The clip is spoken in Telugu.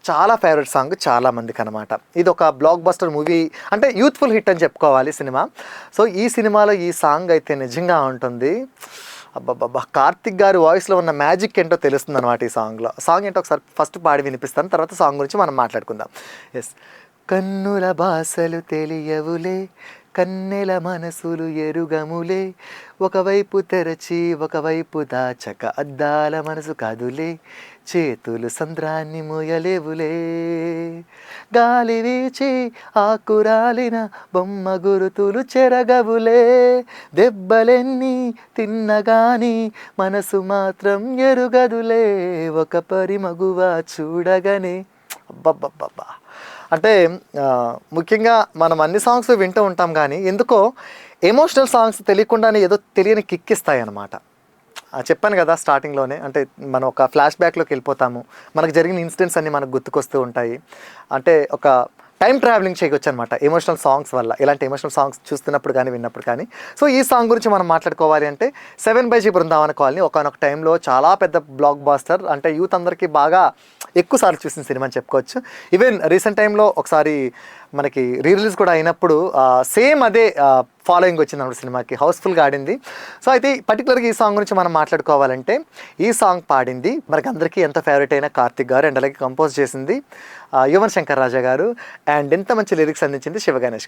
చాలా ఫేవరెట్ సాంగ్ చాలా మందికి అనమాట. ఇది ఒక బ్లాక్ బస్టర్ మూవీ, అంటే యూత్ఫుల్ హిట్ అని చెప్పుకోవాలి సినిమా. సో ఈ సినిమాలో ఈ సాంగ్ అయితే నిజంగా ఉంటుంది. అబ్బబ్బబ్బా! కార్తిక్ గారి వాయిస్లో ఉన్న మ్యాజిక్ ఏంటో తెలుస్తుంది అనమాట ఈ సాంగ్లో. సాంగ్ ఏంటో ఒకసారి ఫస్ట్ పాడి వినిపిస్తాను, తర్వాత సాంగ్ గురించి మనం మాట్లాడుకుందాం. ఎస్. కన్నుల భాషలు తెలియవులే, కన్నెల మనసులు ఎరుగములే, ఒకవైపు తెరచి ఒకవైపు దాచక అద్దాల మనసు కాదులే, చేతులు సంద్రాన్ని మోయలేవులే, గాలి వీచి ఆకురాలిన బొమ్మ గురుతులు చెరగవులే, దెబ్బలెన్ని తిన్నగాని మనసు మాత్రం ఎరుగదులే, ఒక పరిమగువ చూడగానే. అబ్బబ్బబ్బబ్బా! అంటే ముఖ్యంగా మనం అన్ని సాంగ్స్ వింటూ ఉంటాం, కానీ ఎందుకో ఎమోషనల్ సాంగ్స్ తెలియకుండానే ఏదో తెలియని కిక్ ఇస్తాయి అన్నమాట. చెప్పాను కదా స్టార్టింగ్లోనే, అంటే మనం ఒక ఫ్లాష్ బ్యాక్లోకి వెళ్ళిపోతాము, మనకు జరిగిన ఇన్సిడెంట్స్ అన్నీ మనకు గుర్తుకొస్తూ ఉంటాయి. అంటే ఒక టైం ట్రావెలింగ్ చేయవచ్చు అనమాట ఎమోషనల్ సాంగ్స్ వల్ల, ఇలాంటి ఎమోషనల్ సాంగ్స్ చూస్తున్నప్పుడు కానీ విన్నప్పుడు కానీ. సో ఈ సాంగ్ గురించి మనం మాట్లాడుకోవాలి అంటే 7/G బృందావన కాలనీ ఒకనొక టైంలో చాలా పెద్ద బ్లాక్ బాస్టర్, అంటే యూత్ అందరికీ బాగా ఎక్కువ సార్లు చూసిన సినిమా అని చెప్పుకోవచ్చు. ఈవెన్ రీసెంట్ టైంలో ఒకసారి మనకి రిలీజ్ కూడా అయినప్పుడు సేమ్ అదే ఫాలోయింగ్ వచ్చింది అన్నమాట సినిమాకి, హౌస్ఫుల్గా ఆడింది. సో అయితే పర్టికులర్గా ఈ సాంగ్ గురించి మనం మాట్లాడుకోవాలంటే, ఈ సాంగ్ పాడింది మనకి అందరికీ ఎంత ఫేవరెట్ అయిన కార్తిక్ గారు, అండ్ అలాగే కంపోజ్ చేసింది యువన్ శంకర్ రాజా గారు, అండ్ ఎంత మంచి లిరిక్స్ అందించింది శివ గణేష్